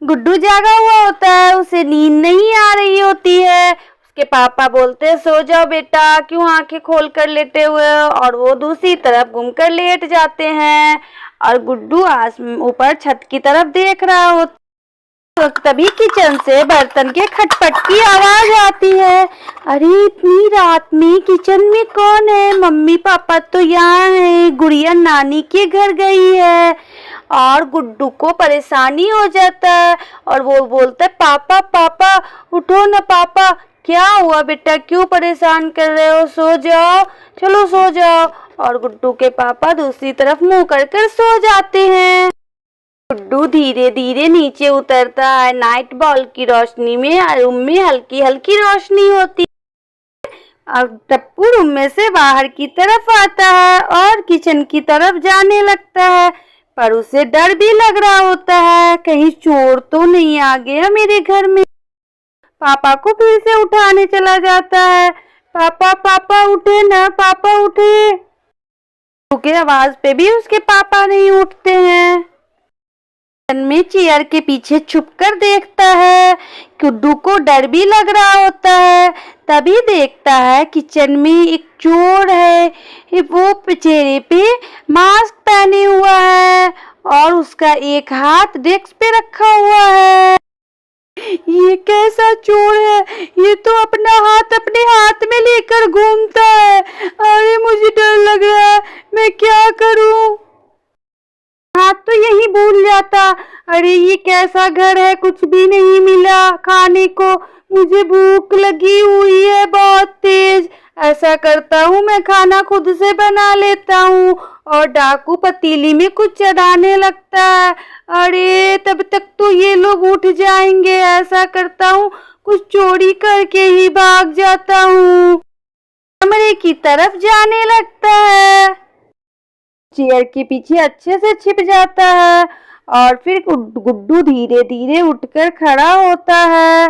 गुड्डू जागा हुआ होता है, उसे नींद नहीं आ रही होती है। उसके पापा बोलते हैं सो जाओ बेटा, क्यों आंखें खोल कर लेटे हुए हो, और वो दूसरी तरफ घूमकर लेट जाते हैं। और गुड्डू ऊपर छत की तरफ देख रहा होता है। तो तभी किचन से बर्तन के खटपट की आवाज आती है। अरे इतनी रात में किचन में कौन है? मम्मी पापा तो यहाँ है, गुड़िया नानी के घर गई है। और गुड्डू को परेशानी हो जाता है और वो बोलता है पापा पापा उठो ना पापा। क्या हुआ बेटा, क्यों परेशान कर रहे हो? सो जाओ, चलो सो जाओ। और गुड्डू के पापा दूसरी तरफ मुंह कर कर सो जाते हैं। गुड्डू धीरे धीरे नीचे उतरता है। नाइट बॉल की रोशनी में रूम में हल्की हल्की रोशनी होती है। और टप्पू रूम में से बाहर की तरफ आता है और किचन की तरफ जाने लगता है। पर उसे डर भी लग रहा होता है, कहीं चोर तो नहीं आ गया मेरे घर में। पापा को फिर से उठाने चला जाता है। पापा पापा उठे ना, पापा उठे। उसके आवाज पे भी उसके पापा नहीं उठते हैं। में चेयर के पीछे छुपकर देखता है। गुड्डू को डर भी लग रहा होता है। तभी देखता है किचन में एक चोर है। वो चेहरे पे मास्क पहने हुआ है और उसका एक हाथ डेस्क पे रखा हुआ है। ये कैसा चोर है? ये तो अपना हाथ अपने हाथ में लेकर घूमता है। अरे मुझे डर लग रहा है, मैं क्या करूं? हाथ तो यही भूल जाता। अरे ये कैसा घर है, कुछ भी नहीं मिला खाने को। मुझे भूख लगी हुई है बहुत तेज। ऐसा करता हूँ मैं खाना खुद से बना लेता हूँ। और डाकू पतीली में कुछ चढ़ाने लगता है। अरे तब तक तो ये लोग उठ जाएंगे। ऐसा करता हूँ कुछ चोरी करके ही भाग जाता हूँ। कमरे की तरफ जाने लगता है। चेयर के पीछे अच्छे से छिप जाता है और फिर गुड्डू धीरे धीरे उठकर खड़ा होता है।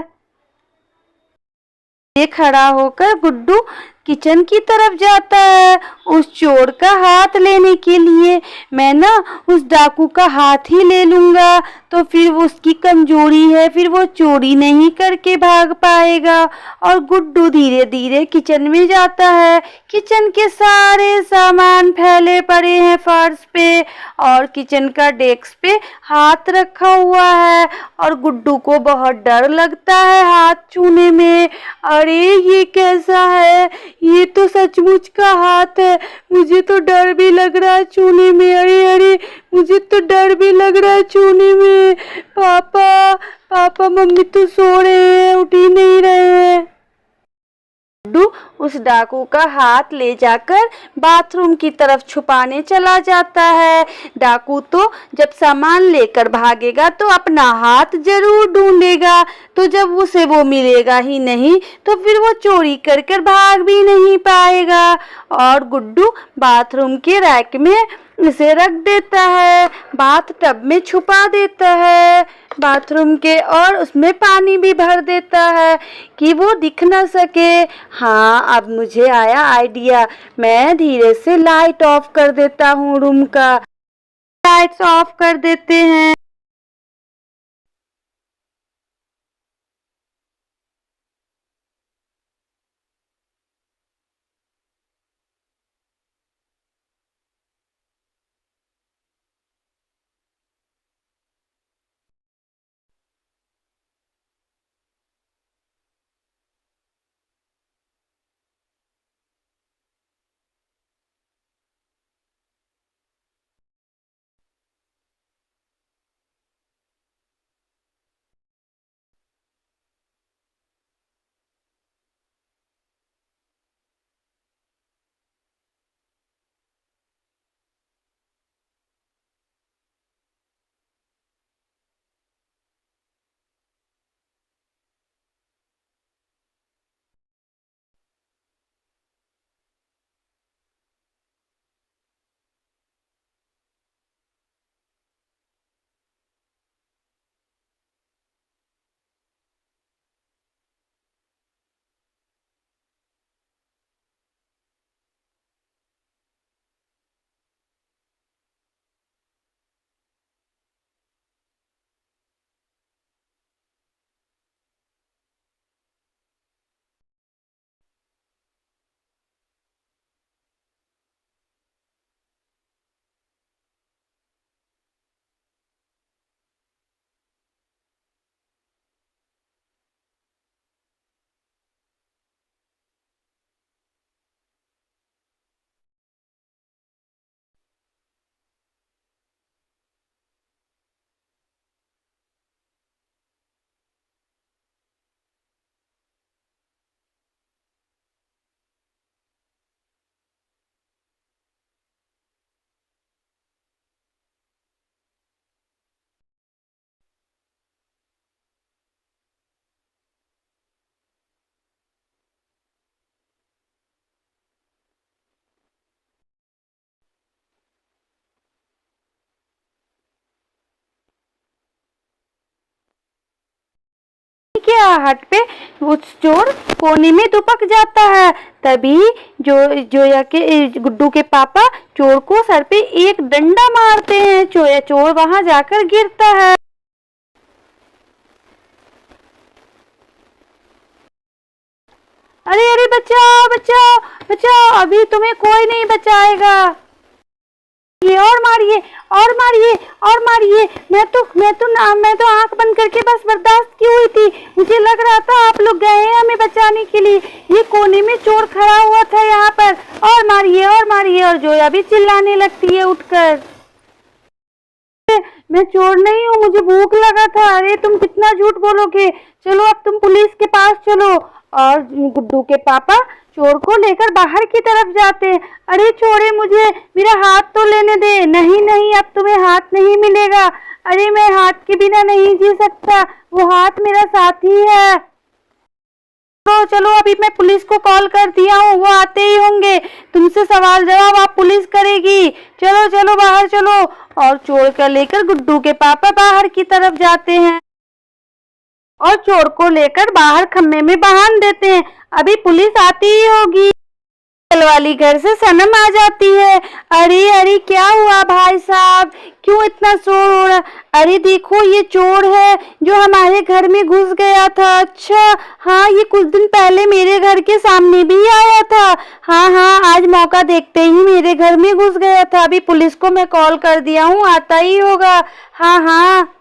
ये खड़ा होकर गुड्डू किचन की तरफ जाता है उस चोर का हाथ लेने के लिए। मैं ना उस डाकू का हाथ ही ले लूंगा, तो फिर वो उसकी कमजोरी है, फिर वो चोरी नहीं करके भाग पाएगा। और गुड्डू धीरे धीरे किचन में जाता है। किचन के सारे सामान फैले पड़े हैं फर्श पे और किचन का डेस्क पे हाथ रखा हुआ है। और गुड्डू को बहुत डर लगता है हाथ छूने में। अरे ये कैसा है? ये तो सचमुच का हाथ है। मुझे तो डर भी लग रहा है छूने में। अरे अरे मुझे तो डर भी लग रहा है छूने में। पापा पापा मम्मी तो सो रहे हैं, उठ ही नहीं रहे हैं। गुड्डू उस डाकू का हाथ ले जाकर बाथरूम की तरफ छुपाने चला जाता है। डाकू तो जब सामान लेकर भागेगा तो अपना हाथ जरूर ढूंढेगा, तो जब उसे वो मिलेगा ही नहीं तो फिर वो चोरी कर कर भाग भी नहीं पाएगा। और गुड्डू बाथरूम के रैक में इसे रख देता है, बाथ टब में छुपा देता है बाथरूम के, और उसमें पानी भी भर देता है कि वो दिख ना सके। हाँ अब मुझे आया आइडिया, मैं धीरे से लाइट ऑफ कर देता हूँ रूम का। लाइट्स ऑफ कर देते हैं। हट पे वो चोर कोने में दुबक जाता है। तभी जोया के गुड्डू के पापा चोर को सर पे एक डंडा मारते हैं। चोर वहां जाकर गिरता है। अरे अरे बचाओ बचाओ बचाओ, अभी तुम्हें कोई नहीं बचाएगा। ये और मारिए और मारिए और मारिए। मैं तो आंख बंद करके बस बर्दाश्त की हुई थी। मुझे लग रहा था आप लोग गए हैं हमें बचाने के लिए। ये कोने में चोर खड़ा हुआ था यहाँ पर। और मारिए और मारिए। और जोया भी चिल्लाने लगती है उठकर, मैं चोर नहीं हूँ, मुझे भूख लगा था। अरे तुम कितना झूठ बोलोगे। चलो अब तुम पुलिस के पास चलो। और गुड्डू के पापा चोर को लेकर बाहर की तरफ जाते हैं। अरे छोड़े मुझे, मेरा हाथ तो लेने दे। नहीं नहीं, अब तुम्हें हाथ नहीं मिलेगा। अरे मैं हाथ के बिना नहीं जी सकता, वो हाथ मेरा साथी है। तो चलो अभी मैं पुलिस को कॉल कर दिया हूँ, वो आते ही होंगे। तुमसे सवाल जवाब आप पुलिस करेगी। चलो चलो बाहर चलो। और चोर को लेकर गुड्डू के पापा बाहर की तरफ जाते हैं और चोर को लेकर बाहर खम्भे में बांध देते हैं। अभी पुलिस आती ही होगी। वाली घर से सनम आ जाती है। अरे अरे क्या हुआ भाई साहब, क्यों इतना शोर हो रहा? अरे देखो ये चोर है जो हमारे घर में घुस गया था। अच्छा हाँ, ये कुछ दिन पहले मेरे घर के सामने भी आया था। हाँ हाँ, आज मौका देखते ही मेरे घर में घुस गया था। अभी पुलिस को मैं कॉल कर दिया हूँ, आता ही होगा। हाँ हाँ।